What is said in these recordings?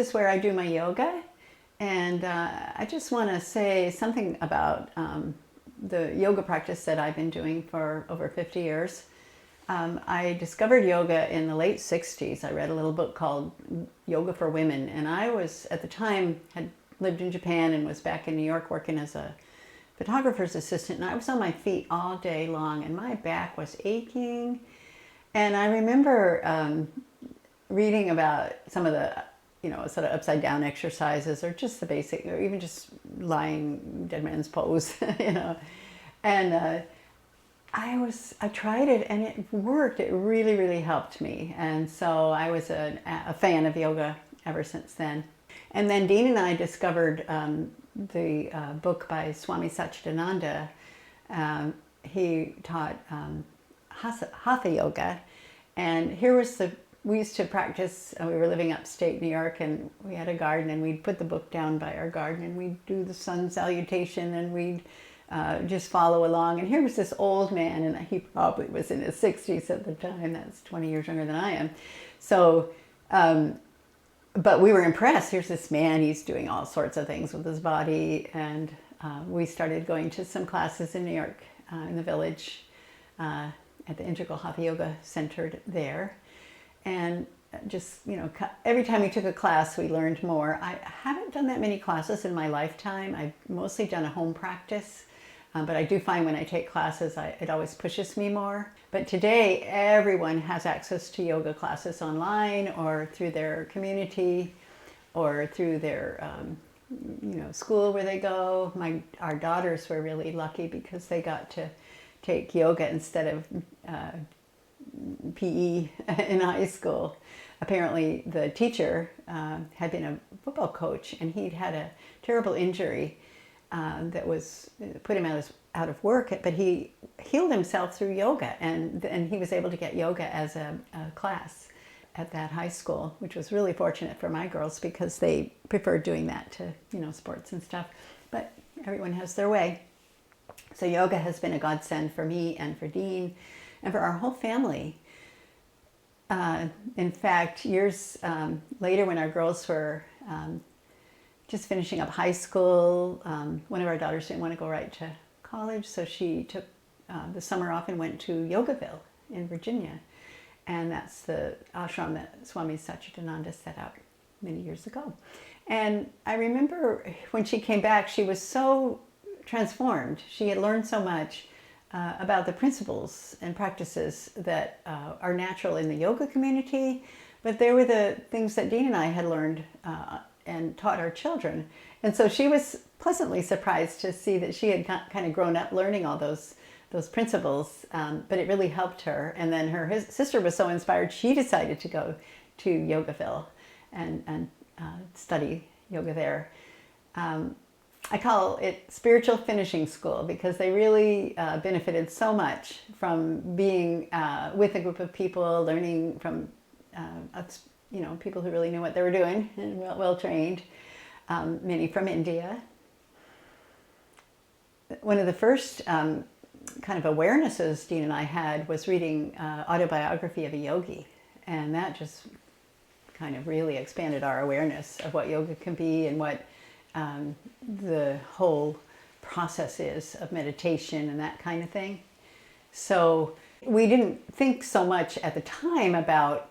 is where I do my yoga. And I just want to say something about the yoga practice that I've been doing for over 50 years. I discovered yoga in the late 60s. I read a little book called Yoga for Women. And I was, at the time, had lived in Japan and was back in New York working as a photographer's assistant. And I was on my feet all day long and my back was aching. And I remember reading about some of the sort of upside down exercises, or just the basic, or even just lying dead man's pose, And I tried it and it worked. It really, really helped me. And so I was a fan of yoga ever since then. And then Dean and I discovered the book by Swami Satchidananda. He taught Hatha yoga. And here was we used to practice, we were living upstate New York, and we had a garden, and we'd put the book down by our garden, and we'd do the sun salutation, and we'd just follow along. And here was this old man, and he probably was in his 60s at the time. That's 20 years younger than I am. So, but we were impressed. Here's this man, he's doing all sorts of things with his body. And we started going to some classes in New York, in the Village, at the Integral Yoga Center there. And just, every time we took a class, we learned more. I haven't done that many classes in my lifetime. I've mostly done a home practice. But I do find when I take classes, it always pushes me more. But today, everyone has access to yoga classes online, or through their community, or through their school where they go. Our daughters were really lucky because they got to take yoga instead of PE in high school. Apparently the teacher had been a football coach, and he'd had a terrible injury that put him out of work, but he healed himself through yoga, and he was able to get yoga as a class at that high school, which was really fortunate for my girls because they preferred doing that to sports and stuff. But everyone has their way. So yoga has been a godsend for me and for Dean and for our whole family. In fact, years later, when our girls were just finishing up high school, one of our daughters didn't want to go right to college, so she took the summer off and went to Yogaville in Virginia. And that's the ashram that Swami Satchidananda set up many years ago. And I remember when she came back, she was so transformed. She had learned so much about the principles and practices that are natural in the yoga community, but they were the things that Dean and I had learned and taught our children. And so she was pleasantly surprised to see that she had kind of grown up learning all those principles, but it really helped her. And then her sister was so inspired, she decided to go to Yogaville and study yoga there. I call it spiritual finishing school because they really benefited so much from being with a group of people, learning from people who really knew what they were doing and well trained, many from India. One of the first kind of awarenesses Dean and I had was reading Autobiography of a Yogi, and that just kind of really expanded our awareness of what yoga can be and what the whole process is of meditation and that kind of thing. So we didn't think so much at the time about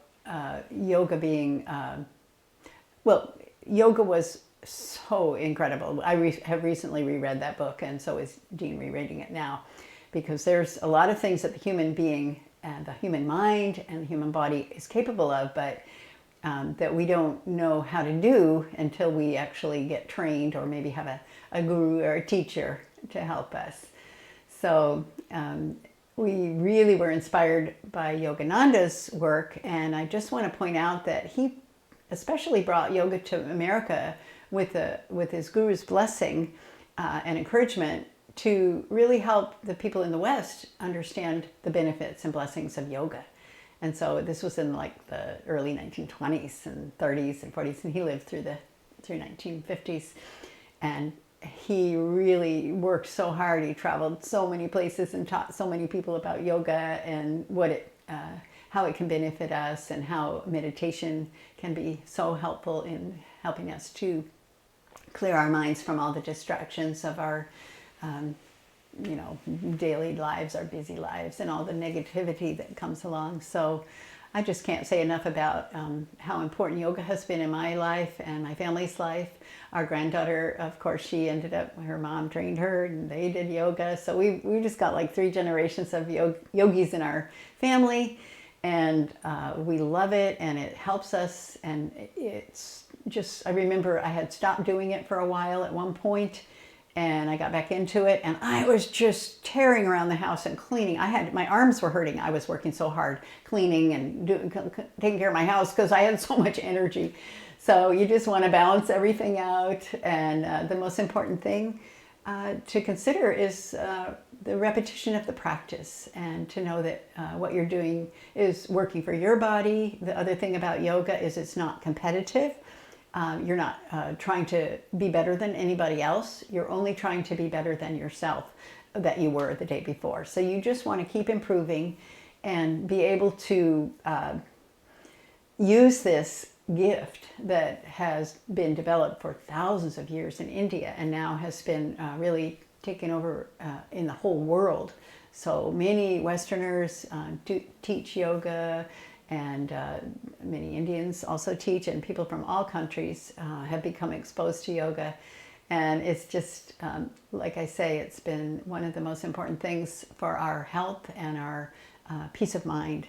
yoga being, yoga was so incredible. I have recently reread that book, and so is Dean rereading it now, because there's a lot of things that the human being and the human mind and the human body is capable of, but that we don't know how to do until we actually get trained or maybe have a guru or a teacher to help us. So we really were inspired by Yogananda's work, and I just want to point out that he especially brought yoga to America with his guru's blessing and encouragement to really help the people in the West understand the benefits and blessings of yoga. And so this was in like the early 1920s and 30s and 40s, and he lived through 1950s. And he really worked so hard. He traveled so many places and taught so many people about yoga and what it, how it can benefit us and how meditation can be so helpful in helping us to clear our minds from all the distractions of our daily lives, our busy lives, and all the negativity that comes along. So I just can't say enough about how important yoga has been in my life and my family's life. Our granddaughter, of course, she ended up, her mom trained her and they did yoga. So we just got like 3 generations of yogis in our family, and we love it, and it helps us. And it's just, I remember I had stopped doing it for a while at one point, and I got back into it, and I was just tearing around the house and cleaning. My arms were hurting. I was working so hard cleaning and taking care of my house because I had so much energy. So you just want to balance everything out, and the most important thing to consider is the repetition of the practice, and to know that what you're doing is working for your body. The other thing about yoga is it's not competitive. You're not trying to be better than anybody else. You're only trying to be better than yourself that you were the day before. So you just want to keep improving and be able to use this gift that has been developed for thousands of years in India and now has been really taken over in the whole world. So many Westerners do teach yoga, and many Indians also teach, and people from all countries have become exposed to yoga. And it's just, like I say, it's been one of the most important things for our health and our peace of mind.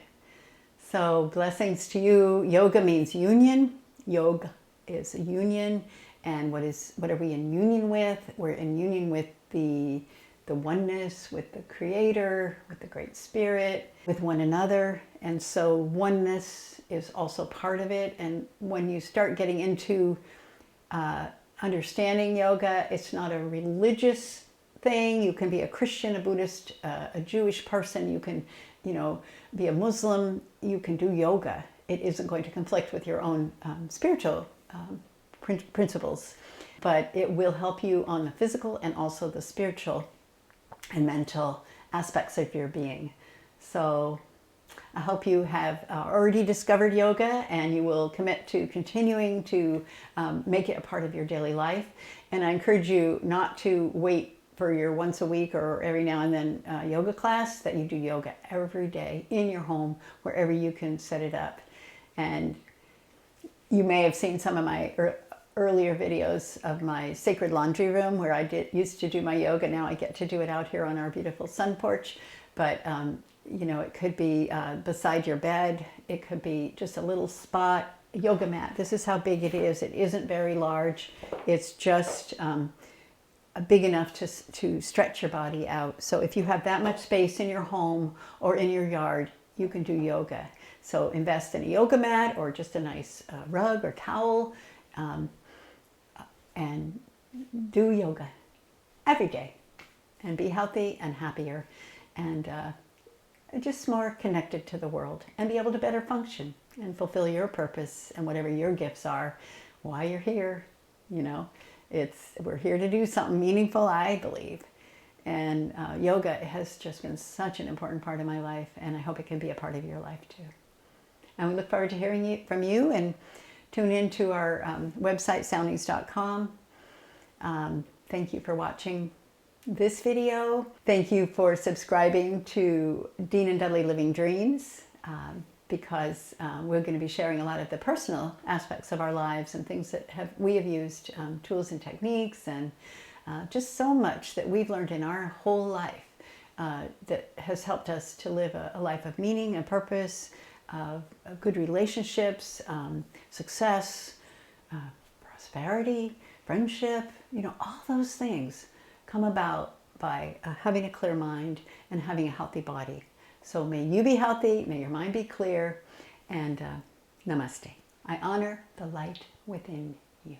So blessings to you. Yoga means union. Yoga is a union. And what are we in union with? We're in union with the oneness, with the Creator, with the Great Spirit, with one another. And so oneness is also part of it. And when you start getting into understanding yoga, it's not a religious thing. You can be a Christian, a Buddhist, a Jewish person. You can, be a Muslim. You can do yoga. It isn't going to conflict with your own spiritual principles, but it will help you on the physical and also the spiritual and mental aspects of your being. So I hope you have already discovered yoga, and you will commit to continuing to make it a part of your daily life. And I encourage you not to wait for your once a week or every now and then yoga class, that you do yoga every day in your home, wherever you can set it up. And you may have seen some of my earlier videos of my sacred laundry room where I used to do my yoga. Now I get to do it out here on our beautiful sun porch. But it could be beside your bed. It could be just a little spot. A yoga mat. This is how big it is. It isn't very large. It's just big enough to stretch your body out. So if you have that much space in your home or in your yard, you can do yoga. So invest in a yoga mat or just a nice rug or towel, and do yoga every day, and be healthy and happier, and just more connected to the world, and be able to better function and fulfill your purpose and whatever your gifts are while you're here. We're here to do something meaningful, I believe. And yoga has just been such an important part of my life, and I hope it can be a part of your life too. And we look forward to hearing from you, and tune in to our website, soundings.com. Thank you for watching this video. Thank you for subscribing to Dean and Dudley Living Dreams, because we're going to be sharing a lot of the personal aspects of our lives and things that we have used, tools and techniques, and just so much that we've learned in our whole life that has helped us to live a life of meaning and purpose, of good relationships, success, prosperity, friendship. All those things come about by having a clear mind and having a healthy body. So may you be healthy, may your mind be clear, and namaste. I honor the light within you.